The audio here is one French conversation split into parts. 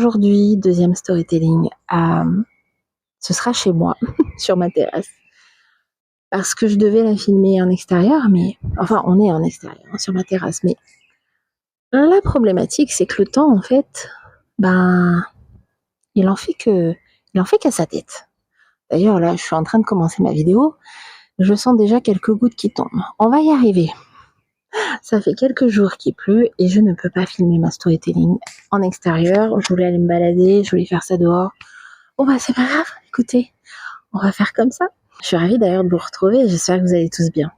aujourd'hui, deuxième storytelling, ce sera chez moi, sur ma terrasse. Parce que je devais la filmer en extérieur, mais enfin, on est en extérieur, sur ma terrasse. Mais la problématique, c'est que le temps, en fait, il en fait qu'à sa tête. D'ailleurs, là, je suis en train de commencer ma vidéo. Je sens déjà quelques gouttes qui tombent. On va y arriver. Ça fait quelques jours qu'il pleut et je ne peux pas filmer ma storytelling en extérieur. Je voulais aller me balader, je voulais faire ça dehors. Bon c'est pas grave, écoutez, on va faire comme ça. Je suis ravie d'ailleurs de vous retrouver, j'espère que vous allez tous bien.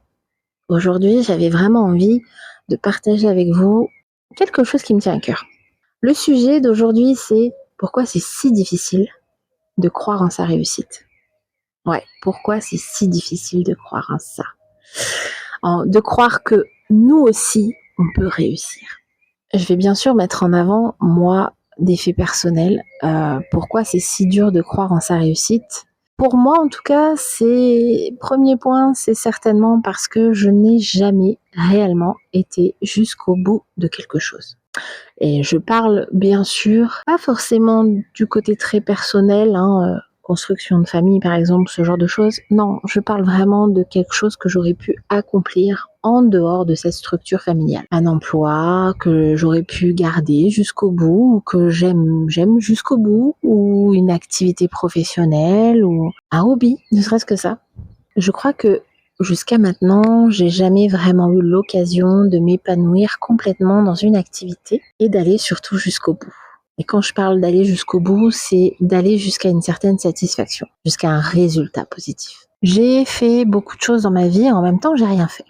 Aujourd'hui, j'avais vraiment envie de partager avec vous quelque chose qui me tient à cœur. Le sujet d'aujourd'hui, c'est pourquoi c'est si difficile de croire en sa réussite. Ouais, pourquoi c'est si difficile de croire en ça. De croire que nous aussi, on peut réussir. Je vais bien sûr mettre en avant, moi, des faits personnels. Pourquoi c'est si dur de croire en sa réussite ? Pour moi, en tout cas, premier point, c'est certainement parce que je n'ai jamais réellement été jusqu'au bout de quelque chose. Et je parle bien sûr, pas forcément du côté très personnel, construction de famille par exemple, ce genre de choses. Non, je parle vraiment de quelque chose que j'aurais pu accomplir en dehors de cette structure familiale. Un emploi que j'aurais pu garder jusqu'au bout, ou que j'aime jusqu'au bout, ou une activité professionnelle, ou un hobby, ne serait-ce que ça. Je crois que jusqu'à maintenant, j'ai jamais vraiment eu l'occasion de m'épanouir complètement dans une activité et d'aller surtout jusqu'au bout. Et quand je parle d'aller jusqu'au bout, c'est d'aller jusqu'à une certaine satisfaction, jusqu'à un résultat positif. J'ai fait beaucoup de choses dans ma vie et en même temps, j'ai rien fait.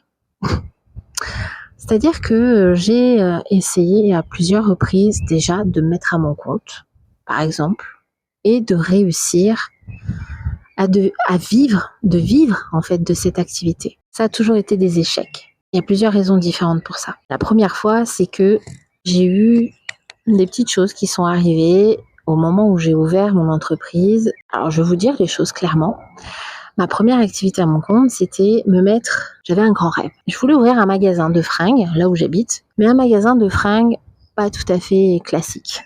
C'est-à-dire que j'ai essayé à plusieurs reprises déjà de me mettre à mon compte, par exemple, et de réussir à vivre en fait de cette activité. Ça a toujours été des échecs. Il y a plusieurs raisons différentes pour ça. La première fois, c'est que j'ai eu des petites choses qui sont arrivées au moment où j'ai ouvert mon entreprise. Alors, je vais vous dire les choses clairement. Ma première activité à mon compte, c'était j'avais un grand rêve. Je voulais ouvrir un magasin de fringues, là où j'habite, mais un magasin de fringues pas tout à fait classique.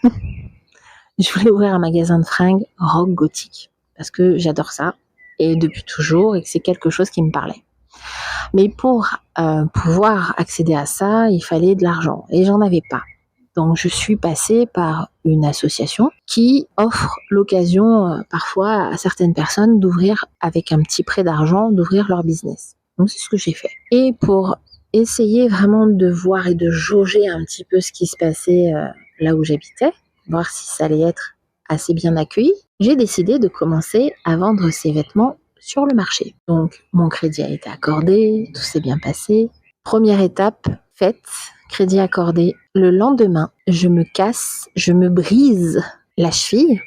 Je voulais ouvrir un magasin de fringues rock gothique, parce que j'adore ça, et depuis toujours, et que c'est quelque chose qui me parlait. Mais pour pouvoir accéder à ça, il fallait de l'argent, et j'en avais pas. Donc je suis passée par une association qui offre l'occasion parfois à certaines personnes d'ouvrir, avec un petit prêt d'argent, d'ouvrir leur business. Donc c'est ce que j'ai fait. Et pour essayer vraiment de voir et de jauger un petit peu ce qui se passait là où j'habitais, voir si ça allait être assez bien accueilli, j'ai décidé de commencer à vendre ces vêtements sur le marché. Donc mon crédit a été accordé, tout s'est bien passé. Première étape faite, crédit accordé. Le lendemain, je me brise la cheville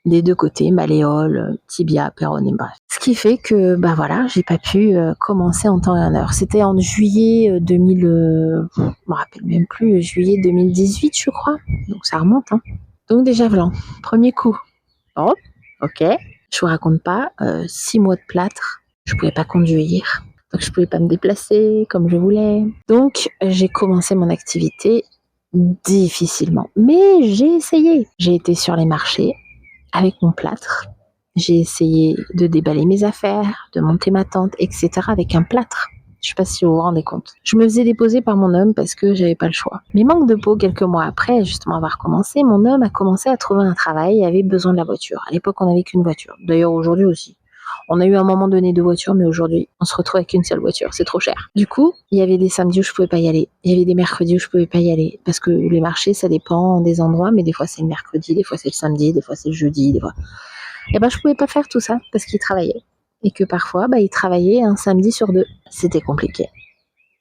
des deux côtés, malléole, tibia, péroné, bref. Ce qui fait que, j'ai pas pu commencer en temps et en heure. C'était en juillet 2000, je me rappelle même plus, juillet 2018, je crois. Donc ça remonte, Donc déjà, voilà, premier coup. Oh, ok. Je vous raconte pas, 6 mois de plâtre, je pouvais pas conduire. Donc, je pouvais pas me déplacer comme je voulais. Donc, j'ai commencé mon activité difficilement. Mais j'ai essayé. J'ai été sur les marchés avec mon plâtre. J'ai essayé de déballer mes affaires, de monter ma tente, etc. avec un plâtre. Je sais pas si vous vous rendez compte. Je me faisais déposer par mon homme parce que j'avais pas le choix. Mais manque de peau, quelques mois après, justement avoir commencé, mon homme a commencé à trouver un travail et avait besoin de la voiture. À l'époque, on n'avait qu'une voiture. D'ailleurs, aujourd'hui aussi. On a eu à un moment donné 2 voitures, mais aujourd'hui, on se retrouve avec une seule voiture. C'est trop cher. Du coup, il y avait des samedis où je pouvais pas y aller. Il y avait des mercredis où je pouvais pas y aller. Parce que les marchés, ça dépend des endroits, mais des fois c'est le mercredi, des fois c'est le samedi, des fois c'est le jeudi, des fois. Et je pouvais pas faire tout ça parce qu'il travaillait. Et que parfois, il travaillait un samedi sur 2. C'était compliqué.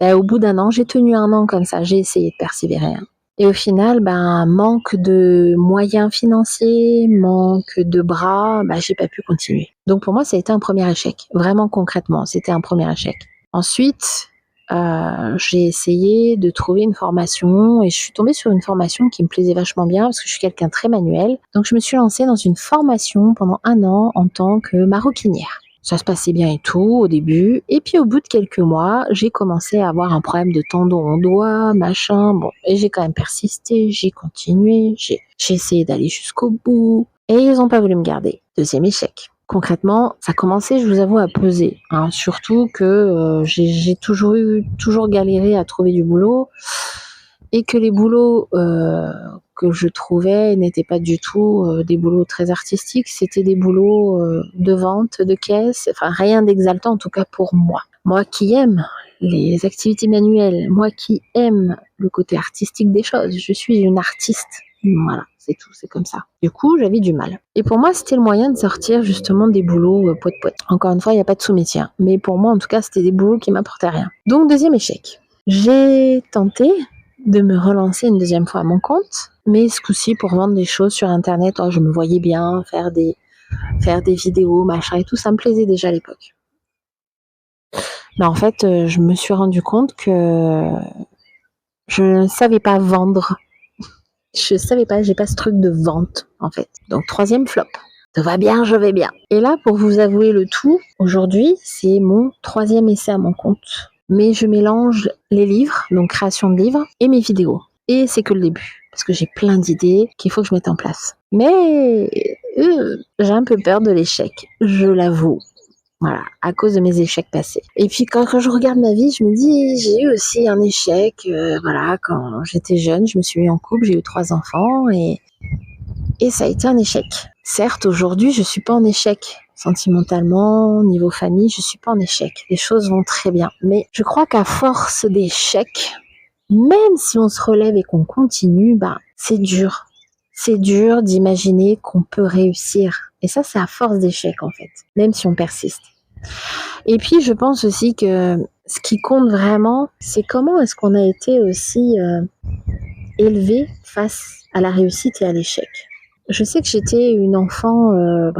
Et au bout d'un an, j'ai tenu 1 an comme ça. J'ai essayé de persévérer. Et au final, manque de moyens financiers, manque de bras, j'ai pas pu continuer. Donc pour moi, ça a été un premier échec. Vraiment concrètement, c'était un premier échec. Ensuite, j'ai essayé de trouver une formation et je suis tombée sur une formation qui me plaisait vachement bien parce que je suis quelqu'un de très manuel. Donc je me suis lancée dans une formation pendant 1 an en tant que maroquinière. Ça se passait bien et tout au début. Et puis au bout de quelques mois, j'ai commencé à avoir un problème de tendon au doigt, machin. Bon, et j'ai quand même persisté, j'ai continué, j'ai essayé d'aller jusqu'au bout. Et ils n'ont pas voulu me garder. Deuxième échec. Concrètement, ça commençait, je vous avoue, à peser. Hein. Surtout que j'ai toujours galéré à trouver du boulot. Et que les boulots que je trouvais n'étaient pas du tout des boulots très artistiques, c'était des boulots de vente, de caisse, enfin rien d'exaltant en tout cas pour moi. Moi qui aime les activités manuelles, moi qui aime le côté artistique des choses, je suis une artiste. Voilà, c'est tout, c'est comme ça. Du coup, j'avais du mal. Et pour moi, c'était le moyen de sortir justement des boulots poète-poète. Encore une fois, il n'y a pas de sous-métier. Mais pour moi, en tout cas, c'était des boulots qui m'apportaient rien. Donc, deuxième échec. J'ai tenté de me relancer une deuxième fois à mon compte, mais ce coup-ci pour vendre des choses sur internet. Oh, je me voyais bien faire des vidéos, machin et tout, ça me plaisait déjà à l'époque. Mais en fait, je me suis rendu compte que je ne savais pas vendre. Je savais pas, j'ai pas ce truc de vente en fait. Donc troisième flop. Tout va bien, je vais bien. Et là, pour vous avouer le tout, aujourd'hui, c'est mon troisième essai à mon compte. Mais je mélange les livres, donc création de livres, et mes vidéos. Et c'est que le début, parce que j'ai plein d'idées qu'il faut que je mette en place. Mais j'ai un peu peur de l'échec, je l'avoue. Voilà, à cause de mes échecs passés. Et puis quand je regarde ma vie, je me dis, j'ai eu aussi un échec. Voilà, quand j'étais jeune, je me suis mis en couple, j'ai eu 3 enfants et ça a été un échec. Certes, aujourd'hui, je suis pas en échec. Sentimentalement, niveau famille, je suis pas en échec. Les choses vont très bien. Mais je crois qu'à force d'échecs, même si on se relève et qu'on continue, c'est dur. C'est dur d'imaginer qu'on peut réussir. Et ça, c'est à force d'échecs, en fait. Même si on persiste. Et puis, je pense aussi que ce qui compte vraiment, c'est comment est-ce qu'on a été aussi élevé face à la réussite et à l'échec. Je sais que j'étais une enfant,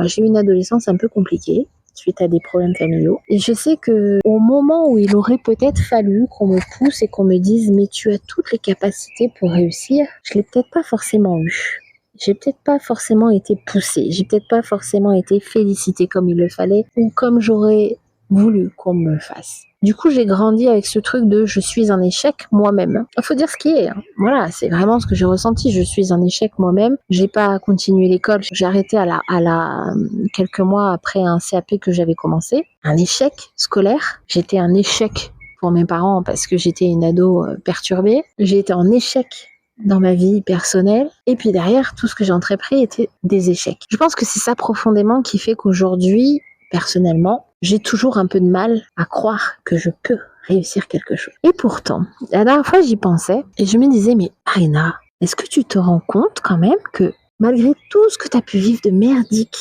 j'ai eu une adolescence un peu compliquée suite à des problèmes familiaux. Et je sais que au moment où il aurait peut-être fallu qu'on me pousse et qu'on me dise mais tu as toutes les capacités pour réussir, je l'ai peut-être pas forcément eu. J'ai peut-être pas forcément été poussée, j'ai peut-être pas forcément été félicitée comme il le fallait ou comme j'aurais voulu qu'on me le fasse. Du coup, j'ai grandi avec ce truc de je suis un échec moi-même. Il faut dire ce qui est. Hein. Voilà, c'est vraiment ce que j'ai ressenti. Je suis un échec moi-même. J'ai pas continué l'école. J'ai arrêté à la quelques mois après un CAP que j'avais commencé. Un échec scolaire. J'étais un échec pour mes parents parce que j'étais une ado perturbée. J'ai été en échec dans ma vie personnelle. Et puis derrière, tout ce que j'ai entrepris était des échecs. Je pense que c'est ça profondément qui fait qu'aujourd'hui, personnellement, j'ai toujours un peu de mal à croire que je peux réussir quelque chose. Et pourtant, la dernière fois, j'y pensais et je me disais, mais Arina, est-ce que tu te rends compte quand même que malgré tout ce que tu as pu vivre de merdique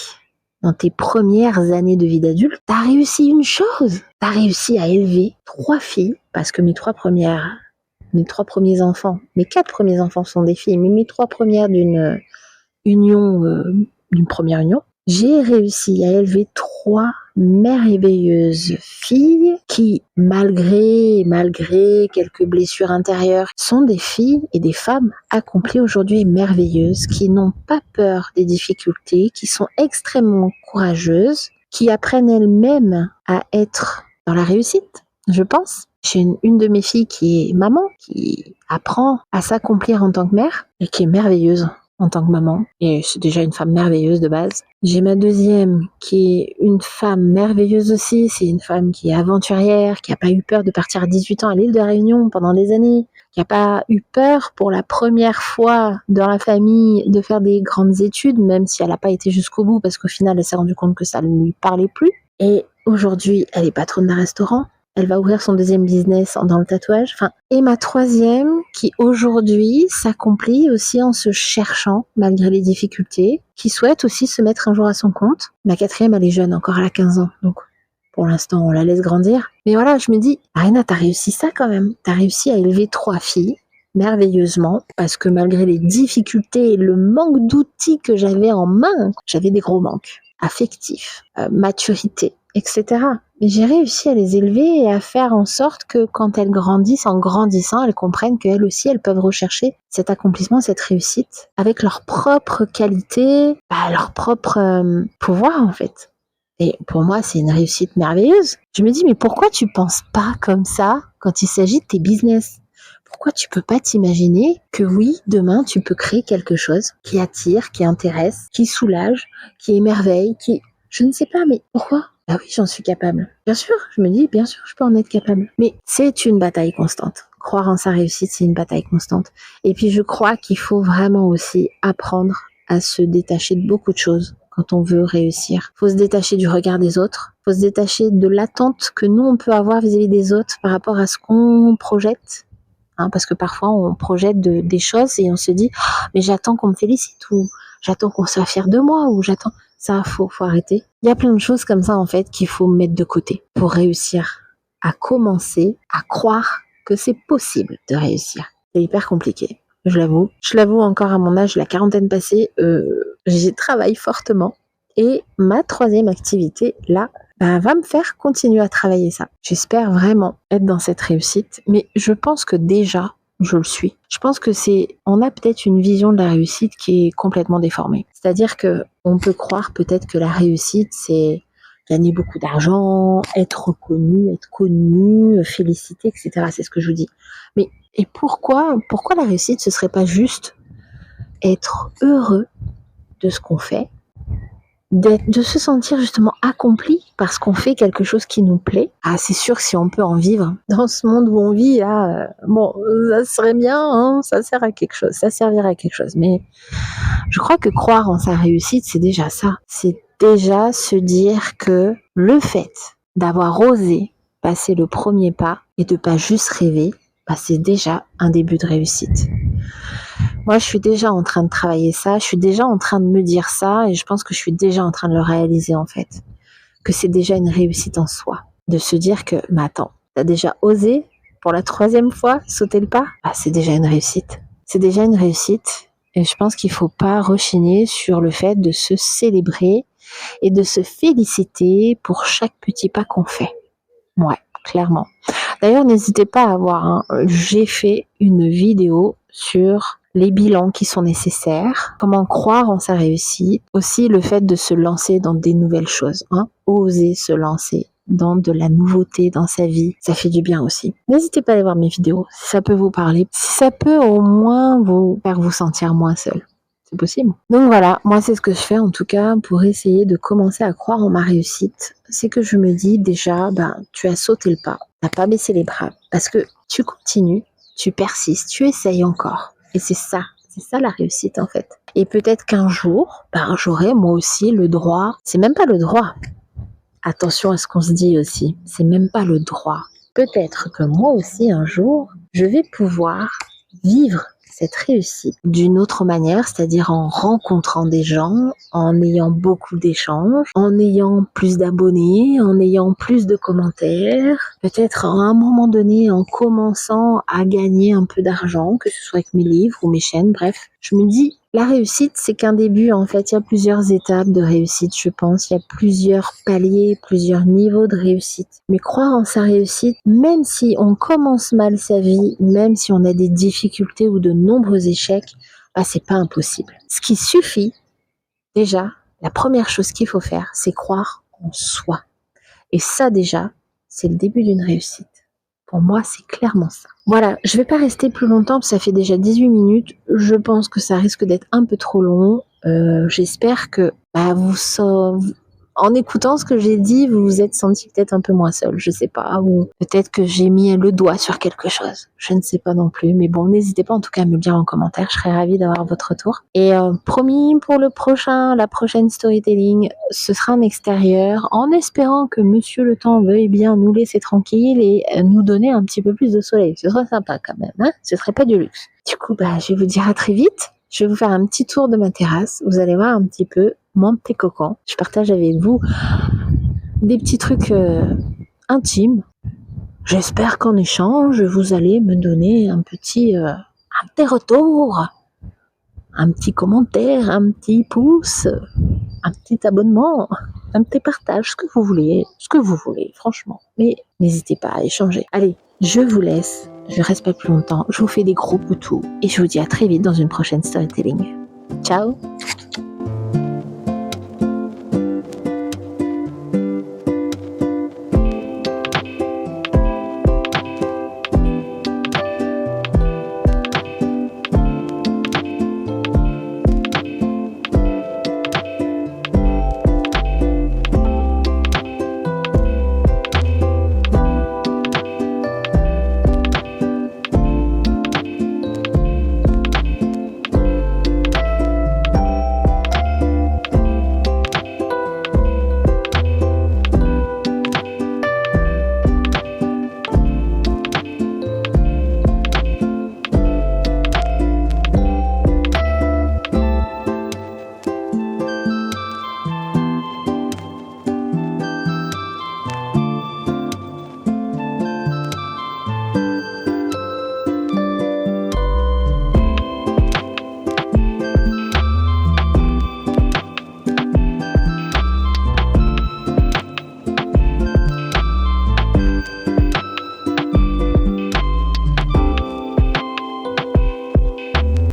dans tes premières années de vie d'adulte, tu as réussi une chose. Tu as réussi à élever 3 filles, parce que mes 4 premiers enfants sont des filles, mais mes 3 premières d'une première union, j'ai réussi à élever 3 merveilleuses filles qui, malgré quelques blessures intérieures, sont des filles et des femmes accomplies aujourd'hui merveilleuses, qui n'ont pas peur des difficultés, qui sont extrêmement courageuses, qui apprennent elles-mêmes à être dans la réussite, je pense. J'ai une de mes filles qui est maman, qui apprend à s'accomplir en tant que mère et qui est merveilleuse en tant que maman, et c'est déjà une femme merveilleuse de base. J'ai ma deuxième qui est une femme merveilleuse aussi, c'est une femme qui est aventurière, qui n'a pas eu peur de partir à 18 ans à l'île de la Réunion pendant des années, qui n'a pas eu peur pour la première fois dans la famille de faire des grandes études, même si elle n'a pas été jusqu'au bout, parce qu'au final elle s'est rendue compte que ça ne lui parlait plus. Et aujourd'hui, elle est patronne d'un restaurant. Elle va ouvrir son deuxième business dans le tatouage. Et ma troisième, qui aujourd'hui s'accomplit aussi en se cherchant, malgré les difficultés, qui souhaite aussi se mettre un jour à son compte. Ma quatrième, elle est jeune, encore elle a 15 ans. Donc, pour l'instant, on la laisse grandir. Mais voilà, je me dis, Arina, t'as réussi ça quand même. T'as réussi à élever 3 filles, merveilleusement, parce que malgré les difficultés et le manque d'outils que j'avais en main, j'avais des gros manques affectifs, maturité, etc. Mais j'ai réussi à les élever et à faire en sorte que quand elles grandissent, en grandissant, elles comprennent qu'elles aussi, elles peuvent rechercher cet accomplissement, cette réussite, avec leurs propres qualités, leur propre pouvoir en fait. Et pour moi, c'est une réussite merveilleuse. Je me dis, mais pourquoi tu penses pas comme ça quand il s'agit de tes business? Pourquoi tu peux pas t'imaginer que oui, demain, tu peux créer quelque chose qui attire, qui intéresse, qui soulage, qui émerveille, qui... Je ne sais pas, mais pourquoi? Ah oui, j'en suis capable. Bien sûr, je me dis, bien sûr, je peux en être capable. Mais c'est une bataille constante. Croire en sa réussite, c'est une bataille constante. Et puis, je crois qu'il faut vraiment aussi apprendre à se détacher de beaucoup de choses quand on veut réussir. Faut se détacher du regard des autres. Faut se détacher de l'attente que nous, on peut avoir vis-à-vis des autres par rapport à ce qu'on projette. Parce que parfois, on projette des choses et on se dit oh, « mais j'attends qu'on me félicite » ou « j'attends qu'on soit fier de moi » ou « j'attends… » Ça, faut arrêter. Il y a plein de choses comme ça, en fait, qu'il faut mettre de côté pour réussir à commencer à croire que c'est possible de réussir. C'est hyper compliqué, je l'avoue. Je l'avoue encore à mon âge, la quarantaine passée, j'y travaille fortement. Et ma troisième activité, là, va me faire continuer à travailler ça. J'espère vraiment être dans cette réussite, mais je pense que déjà, je le suis. Je pense que on a peut-être une vision de la réussite qui est complètement déformée. C'est-à-dire que on peut croire peut-être que la réussite, c'est gagner beaucoup d'argent, être reconnu, être connu, félicité, etc. C'est ce que je vous dis. Mais et pourquoi la réussite, ce serait pas juste être heureux de ce qu'on fait, de se sentir justement accompli parce qu'on fait quelque chose qui nous plaît. C'est sûr que si on peut en vivre dans ce monde où on vit, ça serait bien, hein, ça sert à quelque chose, ça servirait à quelque chose. Mais je crois que croire en sa réussite, c'est déjà ça. C'est déjà se dire que le fait d'avoir osé passer le premier pas et de pas juste rêver, c'est déjà un début de réussite. Moi, je suis déjà en train de travailler ça, je suis déjà en train de me dire ça et je pense que je suis déjà en train de le réaliser en fait. Que c'est déjà une réussite en soi. De se dire que, attends, t'as déjà osé pour la 3e fois sauter le pas? C'est déjà une réussite. C'est déjà une réussite et je pense qu'il faut pas rechigner sur le fait de se célébrer et de se féliciter pour chaque petit pas qu'on fait. Ouais, clairement. D'ailleurs, n'hésitez pas à voir, j'ai fait une vidéo sur les bilans qui sont nécessaires, comment croire en sa réussite, aussi le fait de se lancer dans des nouvelles choses, oser se lancer dans de la nouveauté dans sa vie, ça fait du bien aussi. N'hésitez pas à aller voir mes vidéos, si ça peut vous parler, si ça peut au moins vous faire vous sentir moins seul. C'est possible. Donc voilà, moi c'est ce que je fais en tout cas pour essayer de commencer à croire en ma réussite. C'est que je me dis déjà, tu as sauté le pas, t'as pas baissé les bras, parce que tu continues, tu persistes, tu essayes encore. Et c'est ça la réussite en fait. Et peut-être qu'un jour, j'aurai moi aussi le droit, c'est même pas le droit. Attention à ce qu'on se dit aussi, c'est même pas le droit. Peut-être que moi aussi un jour, je vais pouvoir vivre cette réussite d'une autre manière, c'est-à-dire en rencontrant des gens, en ayant beaucoup d'échanges, en ayant plus d'abonnés, en ayant plus de commentaires, peut-être à un moment donné en commençant à gagner un peu d'argent, que ce soit avec mes livres ou mes chaînes, bref. Je me dis, la réussite, c'est qu'un début, en fait. Il y a plusieurs étapes de réussite, je pense. Il y a plusieurs paliers, plusieurs niveaux de réussite. Mais croire en sa réussite, même si on commence mal sa vie, même si on a des difficultés ou de nombreux échecs, c'est pas impossible. Ce qui suffit, déjà, la première chose qu'il faut faire, c'est croire en soi. Et ça, déjà, c'est le début d'une réussite. Pour moi, c'est clairement ça. Voilà, je vais pas rester plus longtemps, parce que ça fait déjà 18 minutes. Je pense que ça risque d'être un peu trop long. J'espère que en écoutant ce que j'ai dit, vous vous êtes senti peut-être un peu moins seul, je sais pas, ou peut-être que j'ai mis le doigt sur quelque chose. Je ne sais pas non plus, mais bon, n'hésitez pas en tout cas à me le dire en commentaire, je serais ravie d'avoir votre retour. Et promis, pour la prochaine storytelling, ce sera en extérieur, en espérant que Monsieur le Temps veuille bien nous laisser tranquille et nous donner un petit peu plus de soleil. Ce serait sympa quand même, hein, ce serait pas du luxe. Du coup, je vais vous dire à très vite. Je vais vous faire un petit tour de ma terrasse. Vous allez voir un petit peu mon petit cocon. Je partage avec vous des petits trucs intimes. J'espère qu'en échange, vous allez me donner un petit retour, un petit commentaire, un petit pouce, un petit abonnement, un petit partage, ce que vous voulez, franchement. Mais n'hésitez pas à échanger. Allez, je vous laisse. Je reste pas plus longtemps. Je vous fais des gros poutous et je vous dis à très vite dans une prochaine storytelling. Ciao!